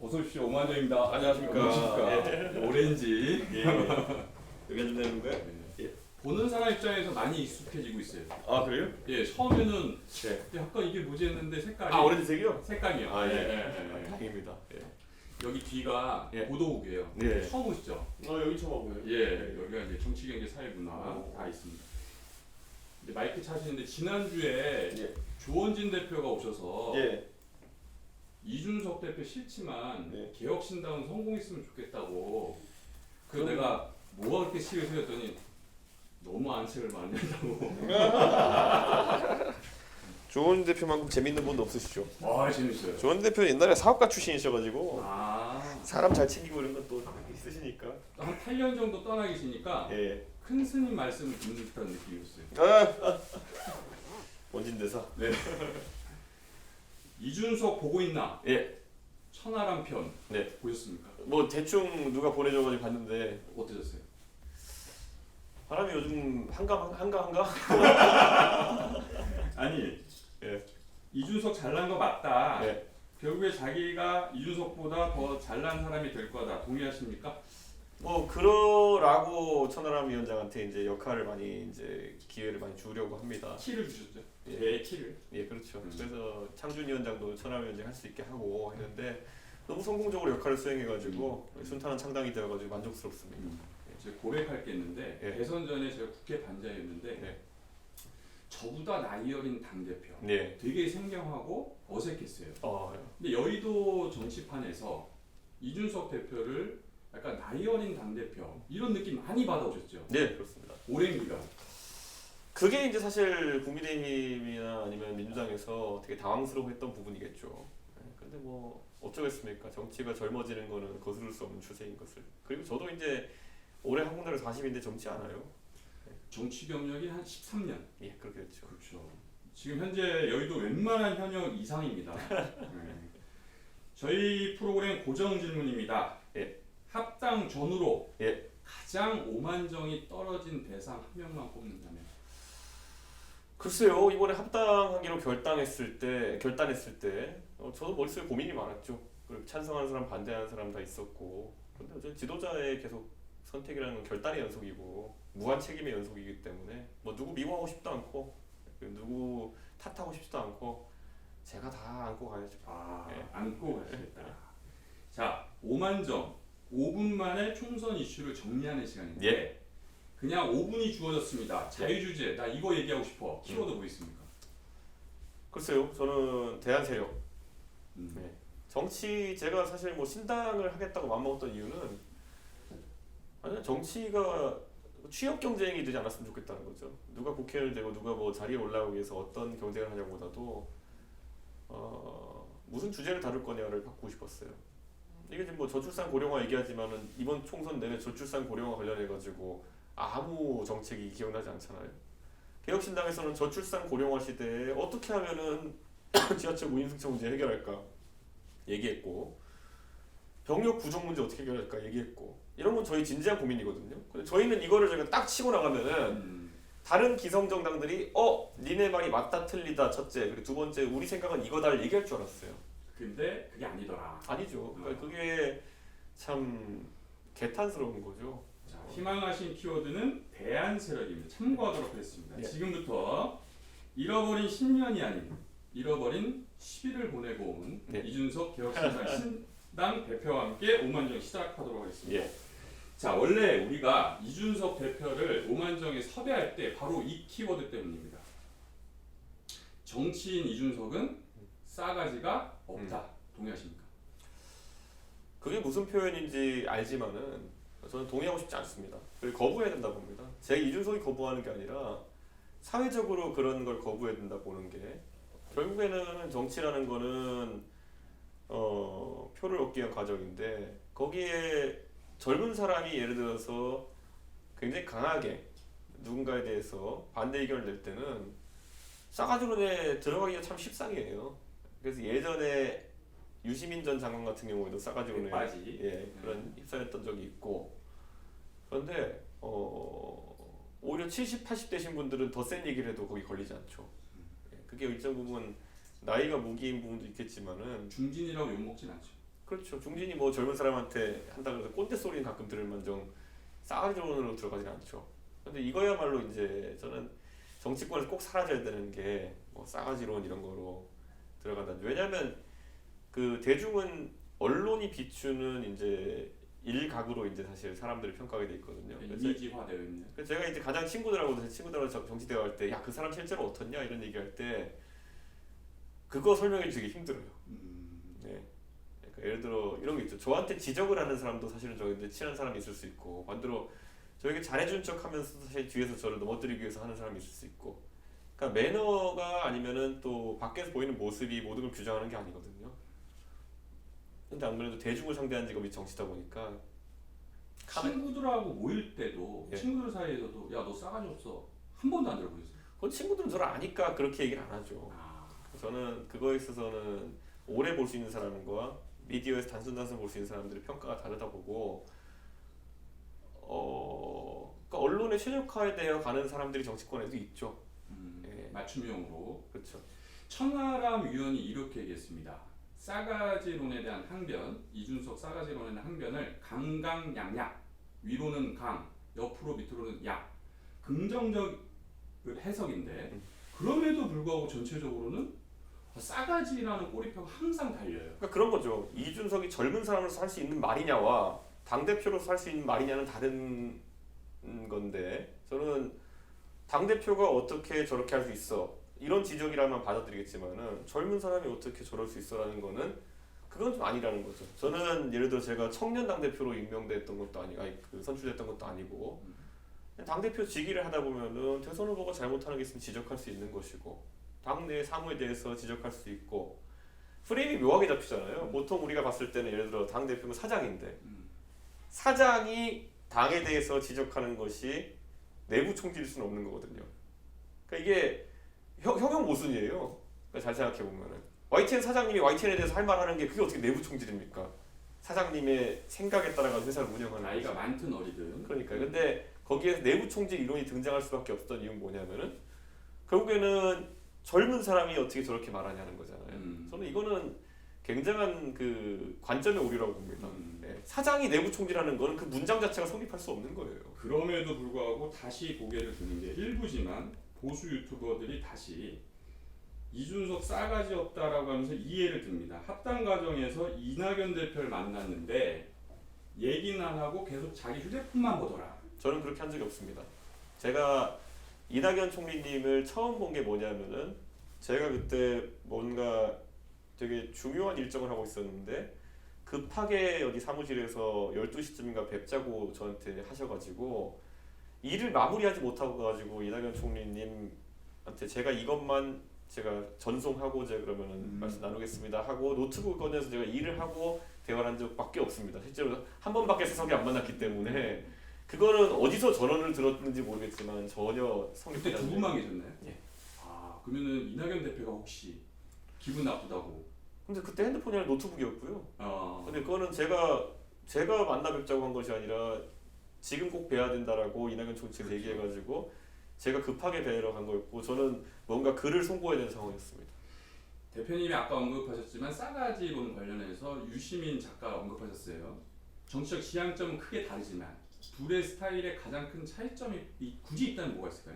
어서 오십시오. 오만정입니다. 안녕하십니까. 예. 오렌지. 예. 여기 앉으면 되는 거야? 예. 보는 사람 입장에서 많이 익숙해지고 있어요. 아 그래요? 예, 처음에는 네. 약간 이게 뭐지 했는데 색깔이 아 오렌지색이요? 색감이요. 아 예. 예. 다행입니다. 예. 여기 뒤가 예. 보도국이에요. 네. 처음 오시죠? 여기 처음 와보네요. 예, 여기가 이제 정치, 경제, 사회, 문화 오. 다 있습니다. 이제 마이크 차시는데 지난주에 예. 조원진 대표가 오셔서 예. 이준석 대표 싫지만 네. 개혁신당은 성공했으면 좋겠다고. 그 그럼- 내가 뭐가 그렇게 싫으세요 했더니 너무 안색을 많이 한다고. 조원 대표만큼 재밌는 분도 없으시죠? 와 재밌어요. 조원 대표 옛날에 사업가 출신이셔가지고 아, 사람 잘 챙기고 이런 건 또 있으시니까. 한 8년 정도 떠나 계시니까 예. 큰 스님 말씀을 듣는 듯한 느낌이었어요. 원진 대사. 네. 이준석 보고 있나? 예. 천하람 편 네. 보셨습니까? 뭐 대충 누가 보내줘가지고 봤는데 어떠셨어요? 사람이 요즘 한가. 아니, 예. 이준석 잘난 거 맞다. 예. 결국에 자기가 이준석보다 더 잘난 사람이 될 거다. 동의하십니까? 뭐 그러라고 천하람 위원장한테 이제 역할을 많이 이제 기회를 많이 주려고 합니다. 키를 주셨죠? 예. 네, 키를. 예, 그렇죠. 그래서 창준 위원장도 천하람 위원장 할 수 있게 하고 했는데 너무 성공적으로 역할을 수행해가지고 순탄한 창당이 되어가지고 만족스럽습니다. 제가 고백할 게 있는데 예. 대선 전에 제가 국회 반장이었는데 네. 저보다 나이 어린 당 대표. 네. 되게 생경하고 어색했어요. 어, 근데 여의도 정치판에서 이준석 대표를 약간 나이 어린 당 대표 이런 느낌 많이 받아오셨죠. 네, 그렇습니다. 오랜 기간. 그게 이제 사실 국민의힘이나 아니면 민주당에서 되게 당황스러워했던 부분이겠죠. 근데 뭐 어쩌겠습니까? 정치가 젊어지는 거는 거스를 수 없는 추세인 것을. 그리고 저도 이제 올해 한국나라 40인데 젊지 않아요. 정치 경력이 한 13년. 예, 그렇게 됐죠. 그렇죠. 지금 현재 여의도 웬만한 현역 이상입니다. 네. 저희 프로그램 고정 질문입니다. 예. 합당 전후로 예. 가장 오만정이 떨어진 대상 한 명만 꼽는다면 글쎄요, 이번에 합당하기로 결단했을 때 저도 머릿속에 고민이 많았죠. 그리고 찬성하는 사람, 반대하는 사람 다 있었고. 근데 어쨌든 지도자의 계속 선택이라는 건 결단의 연속이고 무한 책임의 연속이기 때문에 뭐 누구 미워하고 싶지도 않고 누구 탓하고 싶지도 않고 제가 다 안고 가야죠. 예. 안고 가시겠다. 자, 오만정 5분 만에 총선 이슈를 정리하는 시간인데 예. 그냥 5분이 주어졌습니다. 자유주제, 나 이거 얘기하고 싶어. 키워드 뭐 있습니까? 글쎄요, 저는 대한세력. 음. 네. 정치 제가 사실 뭐 신당을 하겠다고 맘먹었던 이유는 아니 정치가 취업 경쟁이 되지 않았으면 좋겠다는 거죠. 누가 국회의원이 되고 누가 뭐 자리에 올라가기 위해서 어떤 경쟁을 하냐보다도 무슨 주제를 다룰 거냐를 바꾸고 싶었어요. 이게 지금 뭐 저출산 고령화 얘기하지만은 이번 총선 내내 저출산 고령화 관련해 가지고 아무 정책이 기억나지 않잖아요. 개혁신당에서는 저출산 고령화 시대에 어떻게 하면은 지하철 무임승차 문제 해결할까 얘기했고 병력 부족 문제 어떻게 해결할까 얘기했고 이런 건 저희 진지한 고민이거든요. 근데 저희는 이거를 저희가 딱 치고 나가면은 다른 기성정당들이 니네 말이 맞다 틀리다 첫째 그리고 두 번째 우리 생각은 이거다를 얘기할 줄 알았어요. 근데 그게 아니더라. 아니죠. 그러니까 그게 참 개탄스러운 거죠. 자, 희망하신 키워드는 대한세력입니다. 참고하도록 하겠습니다. 예. 지금부터 잃어버린 10년이 아닌 잃어버린 10일을 보내고 온 예. 이준석 개혁신당 신당 대표와 함께 오만정 시작하도록 하겠습니다. 예. 자, 원래 우리가 이준석 대표를 오만정에 섭외할 때 바로 이 키워드 때문입니다. 정치인 이준석은 싸가지가 없다. 동의하십니까? 그게 무슨 표현인지 알지만은 저는 동의하고 싶지 않습니다. 그리고 거부해야 된다 봅니다. 제 이준석이 거부하는 게 아니라 사회적으로 그런 걸 거부해야 된다 보는 게 결국에는 정치라는 거는 표를 얻기 위한 과정인데 거기에 젊은 사람이 예를 들어서 굉장히 강하게 누군가에 대해서 반대 의견을 낼 때는 싸가지로 들어가기가 참 십상이에요. 그래서 예전에 유시민 전 장관 같은 경우에도 싸가지로 빠지. 그런 휩싸였던 적이 있고 그런데 오히려 70, 80 되신 분들은 더 센 얘기를 해도 거기 걸리지 않죠. 그게 일정 부분 나이가 무기인 부분도 있겠지만은 중진이라고 욕먹진 않죠. 그렇죠. 중진이 뭐 젊은 사람한테 한다고 해서 꼰대 소리는 가끔 들을만정 싸가지론으로 들어가진 않죠. 근데 이거야말로 이제 저는 정치권에서 꼭 사라져야 되는 게 뭐 싸가지론 이런 거로 들어간다. 왜냐하면 그 대중은 언론이 비추는 이제 일각으로 이제 사실 사람들을 평가하게 돼 있거든요. 이미지화되어 있는. 그래서 제가 이제 가장 친구들하고 정치 대화할 때 야 그 사람 실제로 어떻냐 이런 얘기할 때 그거 설명해 주기 힘들어요. 네. 그러니까 예를 들어 이런 게 있죠. 저한테 지적을 하는 사람도 사실은 저한테 친한 사람이 있을 수 있고 반대로 저에게 잘해준 척하면서 사실 뒤에서 저를 넘어뜨리기 위해서 하는 사람이 있을 수 있고. 그러니까 매너가 아니면은 또 밖에서 보이는 모습이 모든 걸 규정하는 게 아니거든요. 근데 안 그래도 대중을 상대하는 직업이 정치다 보니까 친구들하고 모일 때도 예. 친구들 사이에서도 야 너 싸가지 없어 한 번도 안 들어보셨어요? 그 친구들은 저를 아니까 그렇게 얘기를 안 하죠. 아, 저는 그거에 있어서는 오래 볼 수 있는 사람과 미디어에서 단순 볼 수 있는 사람들의 평가가 다르다 보고 그러니까 언론의 최적화에 대해 가는 사람들이 정치권에도 있죠. 예. 맞춤형으로. 그렇죠. 천하람 위원이 이렇게 얘기했습니다. 싸가지론에 대한 항변, 이준석 싸가지론에 대한 항변을 강강약약, 위로는 강, 옆으로 밑으로는 약, 긍정적 해석인데 그럼에도 불구하고 전체적으로는 싸가지라는 꼬리표가 항상 달려요. 그러니까 그런 거죠. 이준석이 젊은 사람으로서 할 수 있는 말이냐와 당대표로서 할 수 있는 말이냐는 다른 건데 저는 당대표가 어떻게 저렇게 할 수 있어 이런 지적이라면 받아들이겠지만은 젊은 사람이 어떻게 저럴 수 있어라는 거는 그건 좀 아니라는 거죠. 저는 예를 들어 제가 청년 당대표로 임명됐던 것도 아니고 그 선출됐던 것도 아니고 당대표 직위를 하다 보면은 대선 후보가 잘못하는 게 있으면 지적할 수 있는 것이고 당내 사무에 대해서 지적할 수 있고 프레임이 묘하게 잡히잖아요. 보통 우리가 봤을 때는 예를 들어 당대표는 사장인데 사장이 당에 대해서 지적하는 것이 내부 총질일 수는 없는 거거든요. 그러니까 이게 형용 모순이에요. 그러니까 잘 생각해 보면은 YTN 사장님이 YTN에 대해서 할 말하는 게 그게 어떻게 내부 총질입니까? 사장님의 생각에 따라서 회사를 운영하는 나이가 거지. 많든 어리든. 그러니까 근데 거기에서 내부 총질 이론이 등장할 수밖에 없었던 이유는 뭐냐면은 결국에는 젊은 사람이 어떻게 저렇게 말하냐는 거잖아요. 저는 이거는 굉장한 그 관점의 오류라고 봅니다. 네. 사장이 내부 총질하는 거는 그 문장 자체가 성립할 수 없는 거예요. 그럼에도 불구하고 다시 고개를 드는 게 일부지만 보수 유튜버들이 다시 이준석 싸가지 없다라고 하면서 이해를 듭니다. 합당 과정에서 이낙연 대표를 만났는데 얘기는 안 하고 계속 자기 휴대폰만 보더라. 저는 그렇게 한 적이 없습니다. 제가 이낙연 총리님을 처음 본 게 뭐냐면은 제가 그때 뭔가 되게 중요한 일정을 하고 있었는데 급하게 여기 사무실에서 12시쯤인가 뵙자고 저한테 하셔가지고 일을 마무리하지 못하고 가지고 이낙연 총리님한테 제가 이것만 제가 전송하고 제가 그러면은 말씀 나누겠습니다 하고 노트북 꺼내서 제가 일을 하고 대화를 한 적밖에 없습니다. 실제로 한 번밖에 세석이 안 만났기 때문에 그거는 어디서 전원을 들었는지 모르겠지만 전혀 성립되지 그때 두 않는 분만 계셨나요? 예. 아 그러면은 이낙연 대표가 혹시 기분 나쁘다고? 근데 그때 핸드폰이 아니라 노트북이었고요. 아 근데 그거는 제가 만나 뵙자고 한 것이 아니라 지금 꼭 뵈야 된다라고 이낙연 총리가 얘기해가지고 제가 급하게 뵈러 간 거였고 저는 뭔가 글을 송고해야 되는 상황이었습니다. 대표님이 아까 언급하셨지만 싸가지론 관련해서 유시민 작가 언급하셨어요. 정치적 지향점은 크게 다르지만 둘의 스타일의 가장 큰 차이점이 굳이 있다면 뭐가 있을까요?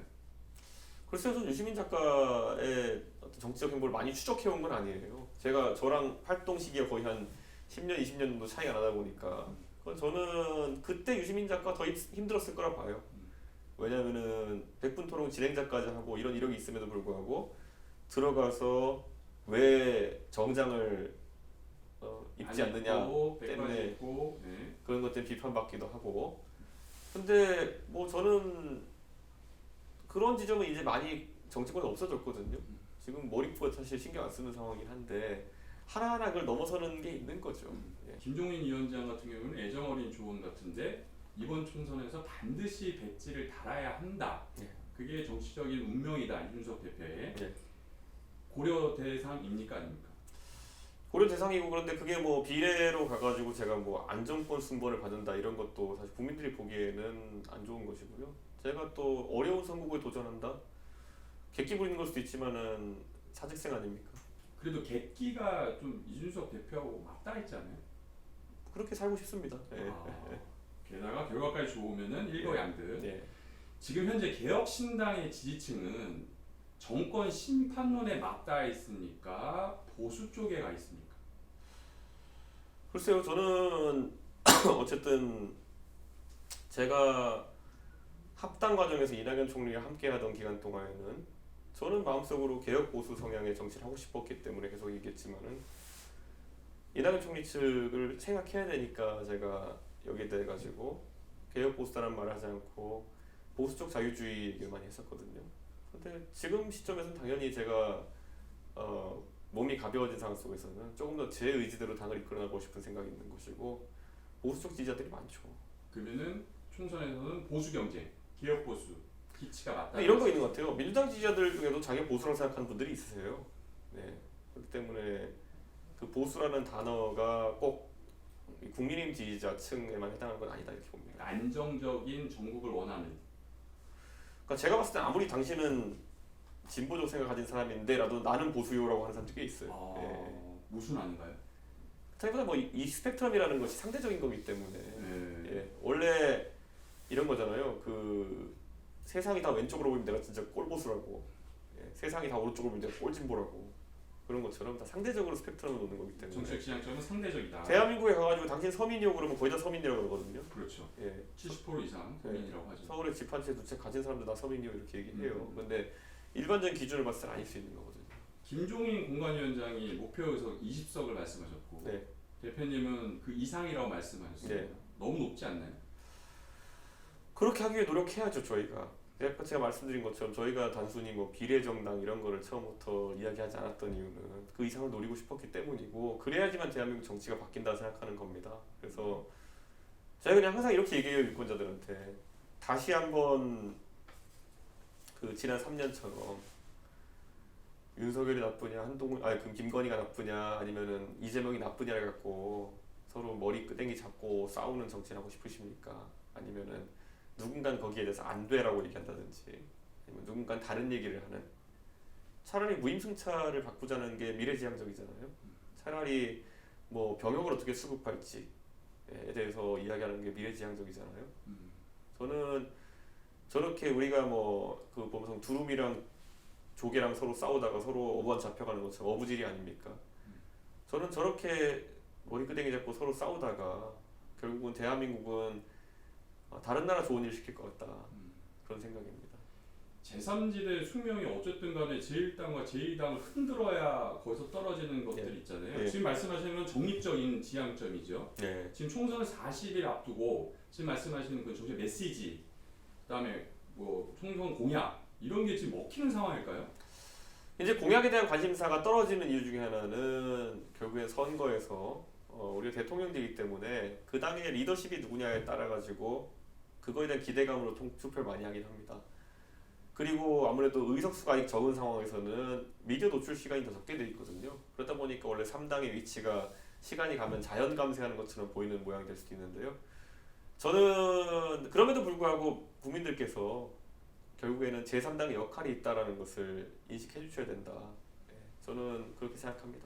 글쎄요, 저는 유시민 작가의 어떤 정치적 행보를 많이 추적해온 건 아니에요. 제가 저랑 활동 시기가 거의 한 10년, 20년 정도 차이가 나다 보니까 그건 저는 그때 유시민 작가 더 힘들었을 거라 봐요. 왜냐면은 100분 토론 진행자까지 하고 이런 이력이 있음에도 불구하고 들어가서 왜 정장을 입지 않느냐 때문에 입고, 네. 그런 것 때문에 비판받기도 하고 근데 뭐 저는 그런 지점은 이제 많이 정치권에 없어졌거든요. 지금 머리부가 사실 신경 안 쓰는 상황이긴 한데 하나하나 그걸 넘어서는 게 있는 거죠. 예. 김종인 위원장 같은 경우는 애정어린 조언 같은데 이번 총선에서 반드시 배지를 달아야 한다. 예. 그게 정치적인 운명이다. 이준석 대표의 예. 고려 대상입니까 아닙니까? 고려 대상이고 그런데 그게 뭐 비례로 가가지고 제가 뭐 안정권 승번을 받는다 이런 것도 사실 국민들이 보기에는 안 좋은 것이고요. 제가 또 어려운 선거구에 도전한다. 객기 부리는 걸 수도 있지만은 사직생 아닙니까? 그래도 객기가 좀 이준석 대표하고 맞닿아 있지 않아요? 그렇게 살고 싶습니다. 예. 게다가 결과까지 좋으면은 일거양득. 예. 지금 현재 개혁신당의 지지층은 정권 심판론에 맞닿아 있습니까? 보수 쪽에 가 있습니까? 글쎄요, 저는 어쨌든 제가 합당 과정에서 이낙연 총리와 함께하던 기간 동안에는 저는 마음속으로 개혁 보수 성향의 정치를 하고 싶었기 때문에 계속 얘기했지만은 이낙연 총리 측을 생각해야 되니까 제가 여기에 대해 가지고 개혁 보수라는 말을 하지 않고 보수 쪽 자유주의 얘기를 많이 했었거든요. 근데 지금 시점에서는 당연히 제가 몸이 가벼워진 상황 속에서는 조금 더 제 의지대로 당을 이끌어나가고 싶은 생각이 있는 것이고 보수 쪽 지지자들이 많죠. 그러면은 총선에서는 보수 경쟁, 개혁 보수 기치가 맞다. 이런 거 있는 것 같아요. 민주당 지지자들 중에도 자기 보수라고 생각하는 분들이 있으세요. 네. 그렇기 때문에 그 보수라는 단어가 꼭 국민의힘 지지자층에만 해당하는 건 아니다 이렇게 봅니다. 안정적인 정국을 원하는. 그러니까 제가 봤을 때 아무리 당신은 진보적 생각 가진 사람인데라도 나는 보수요라고 하는 사람들이 꽤 있어요. 예. 무슨 아닌가요? 자기보다 뭐이 스펙트럼이라는 것이 상대적인 거기 때문에 예. 원래 이런 거잖아요. 그 세상이 다 왼쪽으로 보이면 내가 진짜 꼴보수라고, 예. 세상이 다 오른쪽으로 보이면 내가 꼴진보라고, 그런 것처럼 다 상대적으로 스펙트럼을 놓는 거기 때문에 정책 지향점은 상대적이다. 대한민국에 가가지고 당신 서민이요 그러면 거의 다 서민이라고 그러거든요. 그렇죠. 예. 70% 이상 서민이라고 하죠. 서울에 집 한 채 두 채 가진 사람들 다 서민이요 이렇게 얘기해요. 근데 일반적인 기준을 봤을 때 아닐 수 있는 거거든요. 김종인 공관위원장이 목표 의석 20석을 말씀하셨고 네. 대표님은 그 이상이라고 말씀하셨어요. 네. 너무 높지 않나요? 그렇게 하기 위해 노력해야죠 저희가. 아까 제가 말씀드린 것처럼 저희가 단순히 뭐 비례정당 이런 거를 처음부터 이야기하지 않았던 이유는 그 이상을 노리고 싶었기 때문이고 그래야지만 대한민국 정치가 바뀐다 생각하는 겁니다. 그래서 제가 그냥 항상 이렇게 얘기해요 유권자들한테. 다시 한번 그 지난 3년처럼 윤석열이 나쁘냐 그럼 김건희가 나쁘냐 아니면은 이재명이 나쁘냐를 갖고 서로 머리 끄댕이 잡고 싸우는 정치를 하고 싶으십니까? 아니면은 누군가는 거기에 대해서 안 돼라고 얘기한다든지 아니면 누군가는 다른 얘기를 하는, 차라리 무임승차를 바꾸자는 게 미래지향적이잖아요. 차라리 뭐 병역을 어떻게 수급할지에 대해서 이야기하는 게 미래지향적이잖아요. 저는 저렇게 우리가 뭐 그 보면 두루미랑 조개랑 서로 싸우다가 서로 어부한 잡혀가는 것처럼 어부질이 아닙니까? 저는 저렇게 머리끄댕이 잡고 서로 싸우다가 결국은 대한민국은 다른 나라 좋은 일 시킬 것 같다. 그런 생각입니다. 제3지대 숙명이 어쨌든 간에 제1당과 제2당을 흔들어야 거기서 떨어지는 것들 있잖아요. 지금 말씀하시는 건 정립적인 지향점이죠. 지금 총선을 40일 앞두고 지금 말씀하시는 그 정책 메시지, 그다음에 뭐 총선 공약 이런 게 지금 먹히는 상황일까요? 이제 공약에 대한 관심사가 떨어지는 이유 중에 하나는 결국엔 선거에서 우리가 대통령제이기 때문에 그 당의 리더십이 누구냐에 따라 가지고 그거에 대한 기대감으로 투표를 많이 하긴 합니다. 그리고 아무래도 의석수가 아직 적은 상황에서는 미디어 노출 시간이 더 적게 돼 있거든요. 그러다 보니까 원래 3당의 위치가 시간이 가면 자연 감쇄하는 것처럼 보이는 모양이 될 수도 있는데요. 저는 그럼에도 불구하고 국민들께서 결국에는 제3당의 역할이 있다라는 것을 인식해 주셔야 된다. 저는 그렇게 생각합니다.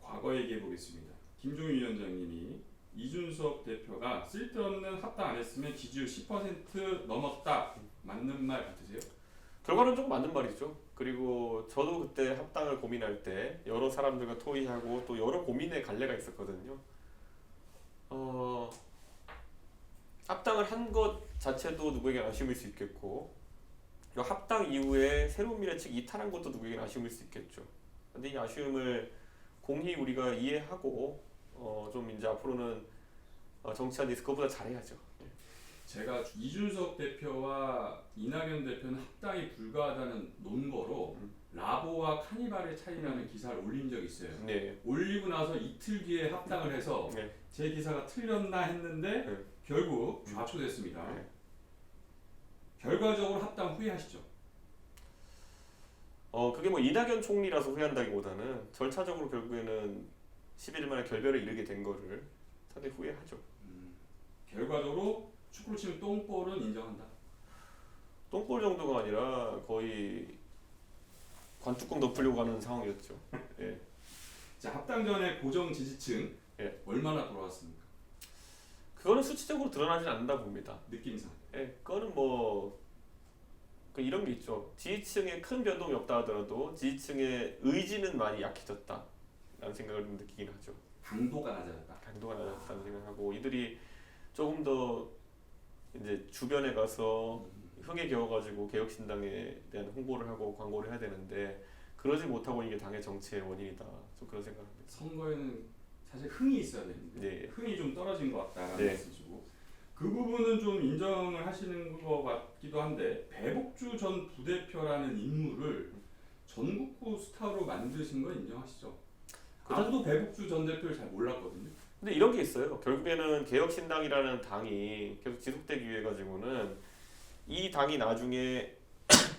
과거 얘기해 보겠습니다. 김종인 위원장님이 이준석 대표가 쓸데없는 합당 안 했으면 지지율 10% 넘었다. 맞는 말 같으세요? 결과는 조금 맞는 말이죠. 그리고 저도 그때 합당을 고민할 때 여러 사람들과 토의하고 또 여러 고민의 갈래가 있었거든요. 합당을 한 것 자체도 누구에게 아쉬움일 수 있겠고 이 합당 이후에 새로운 미래 측 이탈한 것도 누구에게 아쉬움일 수 있겠죠. 근데 이 아쉬움을 공히 우리가 이해하고 좀 이제 앞으로는 정치하는 데서 그것보다 잘해야죠. 제가 이준석 대표와 이낙연 대표는 합당이 불가하다는 논거로 라보와 카니발의 차이라는 기사를 올린 적이 있어요. 네. 올리고 나서 이틀 뒤에 합당을 해서 제 기사가 틀렸나 했는데 결국 좌초됐습니다. 결과적으로 합당 후회하시죠? 그게 뭐 이낙연 총리라서 후회한다기보다는 절차적으로 결국에는 11일 만에 결별에 이르게 된 거를 상당히 후회하죠. 결과적으로 축구로 치면 똥볼은 인정한다. 똥볼 정도가 아니라 거의 관뚜껑 덮으려고 하는 상황이었죠. 자, 합당 전에 고정 지지층 얼마나 돌아왔습니까? 그거는 수치적으로 드러나진 않는다 봅니다. 느낌상. 예, 그거는 뭐 이런 게 있죠. 지지층에 큰 변동이 없다 하더라도 지지층의 의지는 많이 약해졌다라는 생각을 좀 느끼긴 하죠. 강도가 낮아졌다. 강도가 낮았다는 생각하고 이들이 조금 더 이제 주변에 가서 흥에 겨워가지고 개혁신당에 대한 홍보를 하고 광고를 해야 되는데 그러지 못하고 이게 당의 정치의 원인이다. 좀 그런 생각합니다. 선거에는 사실 흥이 있어야 되는데 네. 흥이 좀 떨어진 것 같다라는 네. 말씀이시고 그 부분은 좀 인정을 하시는 것 같기도 한데 배복주 전 부대표라는 인물을 전국구 스타로 만드신 건 인정하시죠? 아무도 배복주 전 대표를 잘 몰랐거든요. 근데 이런 게 있어요. 결국에는 개혁신당이라는 당이 계속 지속되기 위해 가지고는 이 당이 나중에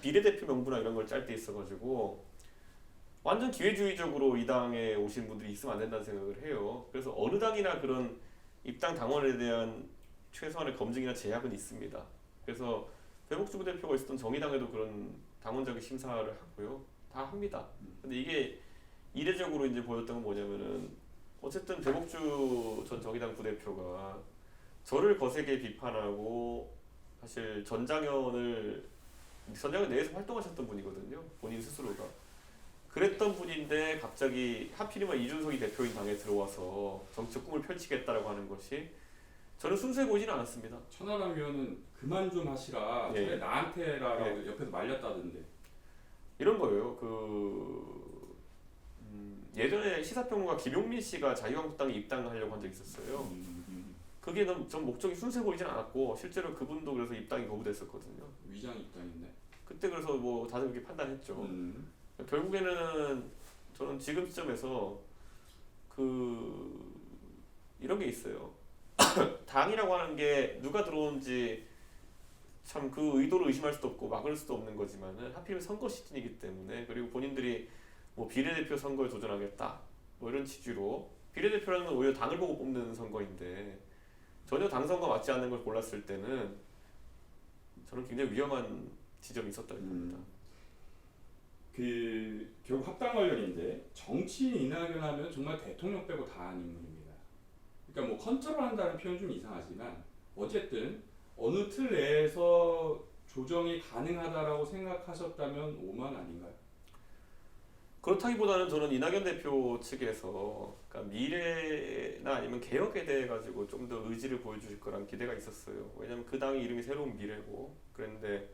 비례대표 명부나 이런 걸 짤 때 있어가지고 완전 기회주의적으로 이 당에 오신 분들이 있으면 안 된다는 생각을 해요. 그래서 어느 당이나 그런 입당 당원에 대한 최소한의 검증이나 제약은 있습니다. 그래서 배복주 부대표가 있었던 정의당에도 그런 당원자격 심사를 하고요. 다 합니다. 근데 이게 이례적으로 이제 보였던 건 뭐냐면은 어쨌든 배복주 전 정의당 부대표가 저를 거세게 비판하고 사실 전장현 내에서 활동하셨던 분이거든요. 본인 스스로가. 그랬던 분인데 갑자기 하필이면 이준석이 대표인 당에 들어와서 정치적 꿈을 펼치겠다라고 하는 것이 저는 순수해 보이지는 않았습니다. 천하람 위원은 그만 좀 하시라. 예. 차라리 나한테라고 옆에서 말렸다던데. 이런 거예요. 예전에 시사평론가 김용민 씨가 자유한국당에 입당하려고 한 적이 있었어요. 그게 전 목적이 순수해 보이진 않았고 실제로 그분도 그래서 입당이 거부됐었거든요. 위장 입당인데. 그때 그래서 뭐 다들 그렇게 판단했죠. 결국에는 저는 지금 시점에서 이런 게 있어요. 당이라고 하는 게 누가 들어온지 참 그 의도를 의심할 수도 없고 막을 수도 없는 거지만은 하필이면 선거 시즌이기 때문에 그리고 본인들이 뭐 비례대표 선거에 도전하겠다 뭐 이런 취지로 비례대표라는 건 오히려 당을 보고 뽑는 선거인데 전혀 당 선거 맞지 않는 걸 골랐을 때는 저는 굉장히 위험한 지점이 있었다고 봅니다. 결국 합당 관련인데 정치인 이낙연 하면 정말 대통령 빼고 다 아는 인물입니다. 그러니까 뭐 컨트롤한다는 표현 좀 이상하지만 어쨌든 어느 틀 내에서 조정이 가능하다라고 생각하셨다면 오만 아닌가요? 그렇다기보다는 저는 이낙연 대표 측에서 그러니까 미래나 아니면 개혁에 대해 가지고 좀 더 의지를 보여주실 거란 기대가 있었어요. 왜냐하면 그 당의 이름이 새로운 미래고 그런데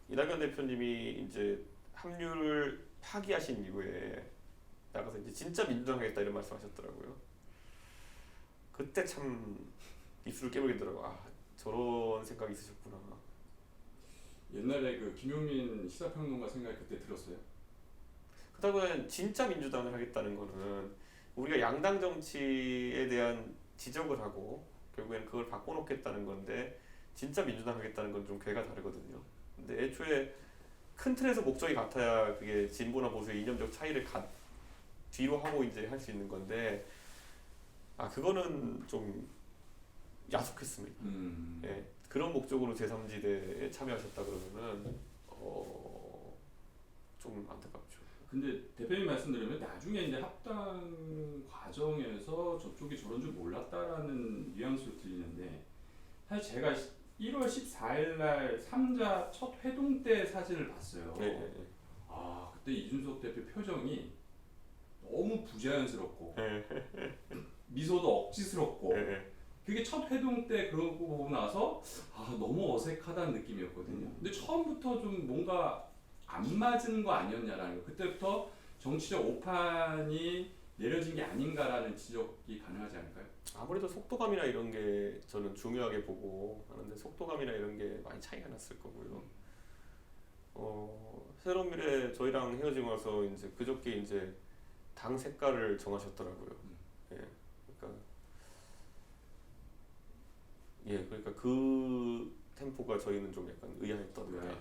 이낙연 대표님이 이제 합류를 파기하신 이후에 나가서 이제 진짜 민주당 하겠다 이런 말씀하셨더라고요. 그때 참 입술을 깨물리더라고. 아 저런 생각이 있으셨구나. 옛날에 그 김용민 시사평론가 생각 그때 들었어요? 그다음에 진짜 민주당을 하겠다는 거는 우리가 양당 정치에 대한 지적을 하고 결국에는 그걸 바꿔놓겠다는 건데 진짜 민주당 하겠다는 건 좀 궤가 다르거든요. 근데 애초에 큰 틀에서 목적이 같아야 그게 진보나 보수의 이념적 차이를 뒤로 하고 이제 할 수 있는 건데 그거는 좀 야속했습니다. 예, 그런 목적으로 제3지대에 참여하셨다 그러면은 좀 안타깝죠. 근데 대표님 말씀 들으면 나중에 이제 합당 과정에서 저쪽이 저런 줄 몰랐다라는 뉘앙스로 들리는데 사실 제가 1월 14일 날 3자 첫 회동 때 사진을 봤어요. 네. 그때 이준석 대표 표정이 너무 부자연스럽고 미소도 억지스럽고 그게 첫 회동 때 그러고 보고 나서 너무 어색하다는 느낌이었거든요. 근데 처음부터 좀 뭔가 안 맞은 거 아니었냐라는 거. 그때부터 정치적 오판이 내려진 게 아닌가라는 지적이 가능하지 않을까요? 아무래도 속도감이나 이런 게 저는 중요하게 보고 하는데 속도감이나 이런 게 많이 차이가 났을 거고요. 새로운 미래 저희랑 헤어지고 나서 이제 그저께 이제 당 색깔을 정하셨더라고요. 그러니까 그 템포가 저희는 좀 약간 의아했던 거예요.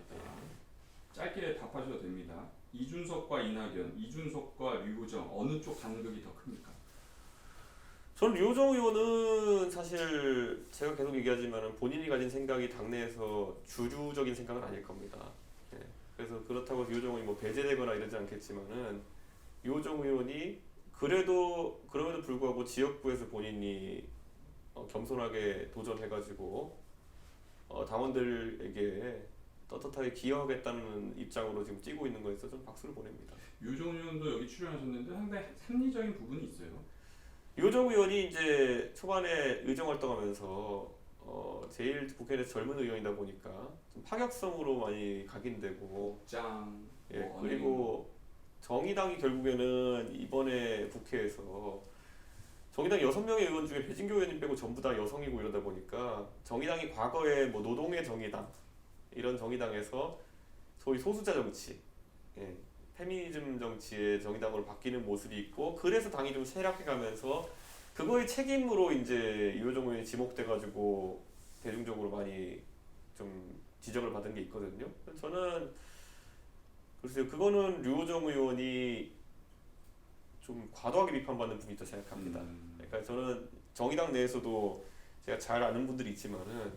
짧게 답하셔도 됩니다. 이준석과 이낙연, 이준석과 류호정 어느 쪽 간극이 더 큽니까? 저는 류호정 의원은 사실 제가 계속 얘기하지만 본인이 가진 생각이 당내에서 주류적인 생각은 아닐 겁니다. 그래서 그렇다고 류호정 의원이 뭐 배제되거나 이러지 않겠지만은 류호정 의원이 그럼에도 불구하고 지역구에서 본인이 겸손하게 도전해가지고 당원들에게 떳떳하게 기여하겠다는 입장으로 지금 뛰고 있는 거에서 좀 박수를 보냅니다. 유정 의원도 여기 출연하셨는데 상당히 합리적인 부분이 있어요. 유정 의원이 이제 초반에 의정 활동하면서 제일 국회에서 젊은 의원이다 보니까 좀 파격성으로 많이 각인되고 장 예, 뭐 그리고 정의당이 결국에는 이번에 국회에서 정의당 6명의 의원 중에 배진교 의원님 빼고 전부 다 여성이고 이러다 보니까 정의당이 과거에 뭐 노동의 정의당 이런 정의당에서 소위 소수자 정치, 예, 페미니즘 정치의 정의당으로 바뀌는 모습이 있고 그래서 당이 좀 쇠락해가면서 그거의 책임으로 이제 이호정 의원이 지목돼가지고 대중적으로 많이 좀 지적을 받은 게 있거든요. 저는 글쎄요, 그거는 류호정 의원이 좀 과도하게 비판받는 부분이 있다고 생각합니다. 그러니까 저는 정의당 내에서도 제가 잘 아는 분들이 있지만은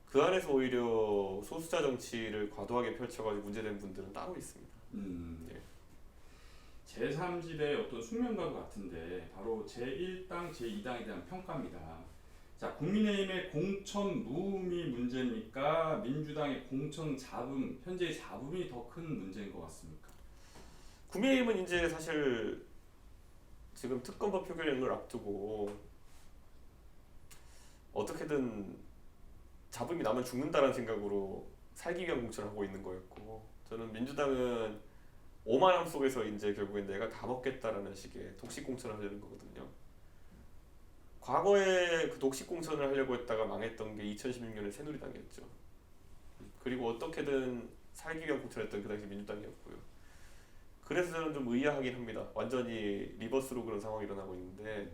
그 안에서 오히려 소수자 정치를 과도하게 펼쳐가지고 문제된 분들은 따로 있습니다. 예. 제3지대의 어떤 숙명과도 같은데 바로 제1당, 제2당에 대한 평가입니다. 자, 국민의힘의 공천 무음이 문제입니까? 민주당의 공천 잡음, 현재의 잡음이 더 큰 문제인 것 같습니까? 국민의힘은 이제 사실 지금 특검법 표결을 앞두고 어떻게든 잡음이 나면 죽는다라는 생각으로 살기 위한 공천을 하고 있는 거였고, 저는 민주당은 오만함 속에서 이제 결국엔 내가 다 먹겠다라는 식의 독식 공천을 하려는 거거든요. 과거에 그 독식 공천을 하려고 했다가 망했던 게 2016년에 새누리당이었죠. 그리고 어떻게든 살기 위한 공천을 했던 그 당시 민주당이었고요. 그래서 저는 좀 의아하긴 합니다. 완전히 리버스로 그런 상황이 일어나고 있는데,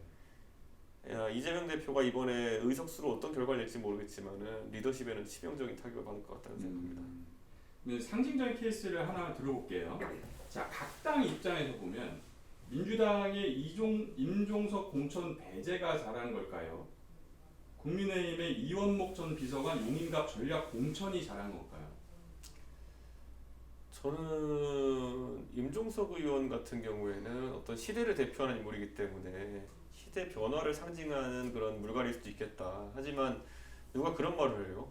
이재명 대표가 이번에 의석수로 어떤 결과를 낼지 모르겠지만은 리더십에는 치명적인 타격을 받을 것 같다는 생각합니다. 상징적인 케이스를 하나 들어볼게요. 자, 각 당 입장에서 보면 민주당의 임종석 공천 배제가 잘한 걸까요? 국민의힘의 이원목 전 비서관 용인갑 전략 공천이 잘한 걸까요? 저는 임종석 의원 같은 경우에는 어떤 시대를 대표하는 인물이기 때문에 시대 변화를 상징하는 그런 물갈이일 수도 있겠다. 하지만 누가 그런 말을 해요?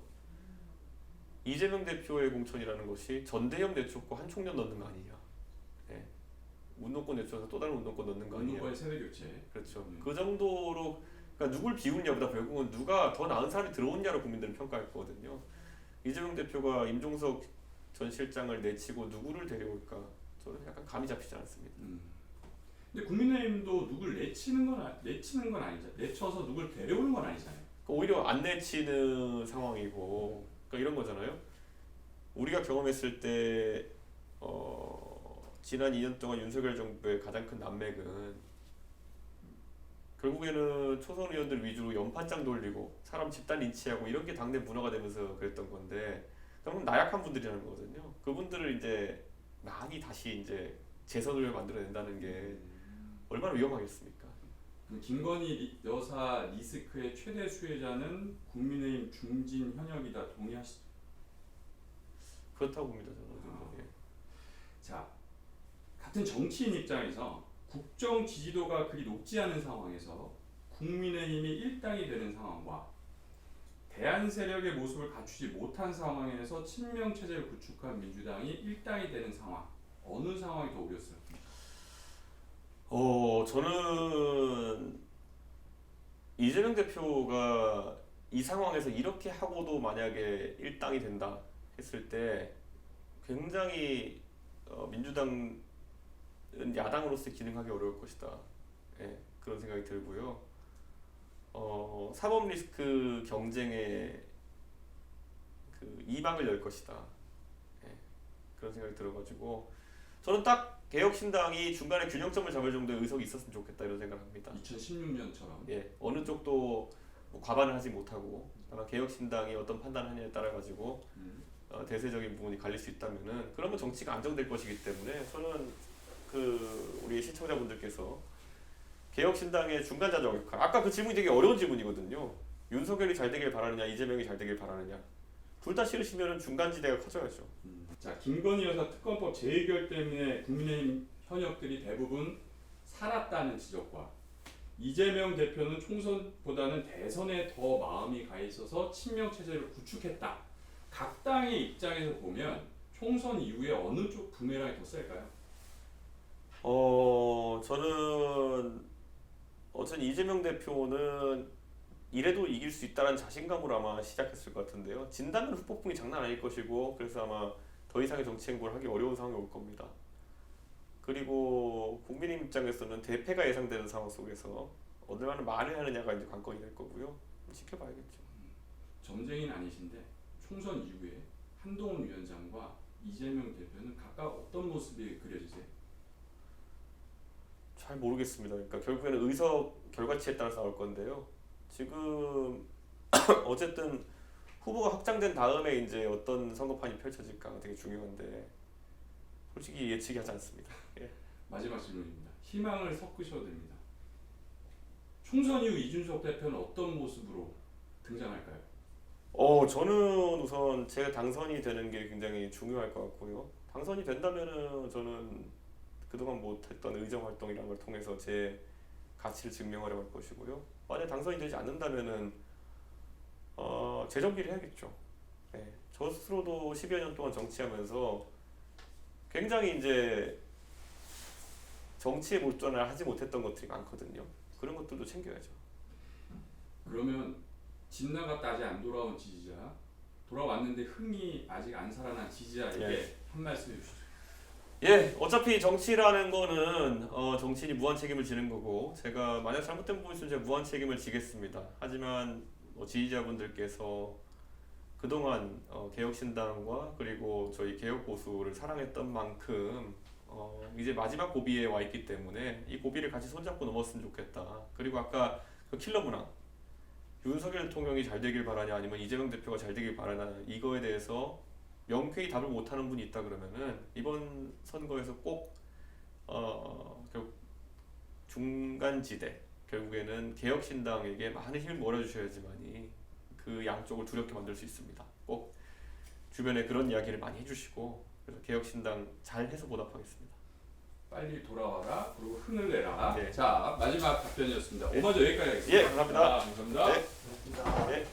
이재명 대표의 공천이라는 것이 전대협 내쫓고 한 총련 넣는 거 아니냐. 네. 운동권 내쫓아서 또 다른 운동권 넣는 거 아니냐. 운동권의 세대 교체. 그렇죠. 그 정도로, 그러니까 누굴 비우냐보다 결국은 누가 더 나은 사람이 들어오냐로 국민들은 평가했거든요. 이재명 대표가 임종석 전 실장을 내치고 누구를 데려올까? 저는 약간 감이 잡히지 않습니다. 근데 국민의힘도 누굴 내치는 건 아니죠. 내쳐서 누굴 데려오는 건 아니잖아요. 그러니까 오히려 안 내치는 상황이고, 그러니까 이런 거잖아요. 우리가 경험했을 때 지난 2년 동안 윤석열 정부의 가장 큰 난맥은 결국에는 초선 의원들 위주로 연판장 돌리고 사람 집단 린치하고 이런 게 당내 문화가 되면서 그랬던 건데, 그럼 나약한 분들이라는 거거든요. 그분들을 이제 많이 다시 이제 재선을 만들어낸다는 게 얼마나 위험하겠습니까? 김건희 여사 리스크의 최대 수혜자는 국민의힘 중진 현역이다. 동의하시죠? 그렇다고 봅니다, 저는. 예. 자, 같은 정치인 입장에서 국정 지지도가 그리 높지 않은 상황에서 국민의힘이 일당이 되는 상황과 대안 세력의 모습을 갖추지 못한 상황에서 친명 체제를 구축한 민주당이 일당이 되는 상황, 어느 상황이 더 어렵습니까? 저는 이재명 대표가 이 상황에서 이렇게 하고도 만약에 일당이 된다 했을 때 굉장히 민주당은 야당으로서 기능하기 어려울 것이다. 예, 그런 생각이 들고요. 사법 리스크 경쟁에 그 이방을 열 것이다. 예, 그런 생각이 들어가지고 저는 딱 개혁신당이 중간에 균형점을 잡을 정도의 의석이 있었으면 좋겠다 이런 생각을 합니다. 2016년처럼. 예, 어느 쪽도 뭐 과반을 하지 못하고 다만 개혁신당이 어떤 판단을 하냐에 따라 가지고 대세적인 부분이 갈릴 수 있다면은 그러면 정치가 안정될 것이기 때문에 저는 그 우리 시청자분들께서 개혁신당의 중간 자적 역할, 아까 그 질문이 되게 어려운 질문이거든요. 윤석열이 잘 되길 바라느냐, 이재명이 잘 되길 바라느냐. 둘 다 싫으시면 중간지대가 커져야죠. 자, 김건희 여사 특검법 재의결 때문에 국민의힘 현역들이 대부분 살았다는 지적과 이재명 대표는 총선보다는 대선에 더 마음이 가 있어서 친명 체제를 구축했다. 각 당의 입장에서 보면 총선 이후에 어느 쪽 부메랑이 더 셀까요? 저는 어쨌든 이재명 대표는 이래도 이길 수 있다는 자신감으로 아마 시작했을 것 같은데요. 진다면 후폭풍이 장난 아닐 것이고 그래서 아마 더 이상의 정치 행보를 하기 어려운 상황이 올 겁니다. 그리고 국민 입장에서는 대패가 예상되는 상황 속에서 얼마나 말을 하느냐가 이제 관건이 될 거고요. 지켜봐야겠죠. 점쟁이는 아니신데 총선 이후에 한동훈 위원장과 이재명 대표는 각각 어떤 모습이 그려지세요? 잘 모르겠습니다. 그러니까 결국에는 의석 결과치에 따라 나올 건데요. 지금 어쨌든 후보가 확장된 다음에 이제 어떤 선거판이 펼쳐질까가 되게 중요한데 솔직히 예측이 하지 않습니다. 예. 마지막 질문입니다. 희망을 섞으셔도 됩니다. 총선 이후 이준석 대표는 어떤 모습으로 등장할까요? 저는 우선 제가 당선이 되는 게 굉장히 중요할 것 같고요. 당선이 된다면은 저는 그동안 못했던 의정 활동 이런 걸 통해서 제 가치를 증명하려고 할 것이고요. 만약 당선이 되지 않는다면은 재정비를 해야겠죠. 네. 저 스스로도 10여 년 동안 정치하면서 굉장히 이제 정치에 몰두를 하지 못했던 것들이 많거든요. 그런 것들도 챙겨야죠. 그러면 집 나갔다 아직 안 돌아온 지지자, 돌아왔는데 흥이 아직 안 살아난 지지자에게 예. 한 말씀 해주시죠. 예, 어차피 정치라는 거는 정치인이 무한 책임을 지는 거고 제가 만약 잘못된 부분이 있으면 제가 무한 책임을 지겠습니다. 하지만 지지자분들께서 그동안 개혁신당과 그리고 저희 개혁보수를 사랑했던 만큼 이제 마지막 고비에 와 있기 때문에 이 고비를 같이 손잡고 넘었으면 좋겠다. 그리고 아까 그 킬러 문항 윤석열 대통령이 잘 되길 바라냐 아니면 이재명 대표가 잘 되길 바라냐 이거에 대해서 명쾌히 답을 못하는 분이 있다 그러면은 이번 선거에서 꼭 결국 중간지대 결국에는 개혁신당에게 많은 힘을 몰아주셔야지만이 그 양쪽을 두렵게 만들 수 있습니다. 꼭 주변에 그런 이야기를 많이 해주시고 그래서 개혁신당 잘 해서 보답하겠습니다. 빨리 돌아와라. 그리고 흥을 내라. 네. 자, 마지막 답변이었습니다. 네. 오마저 여기까지 하겠습니다. 예, 감사합니다. 감사합니다. 네. 네.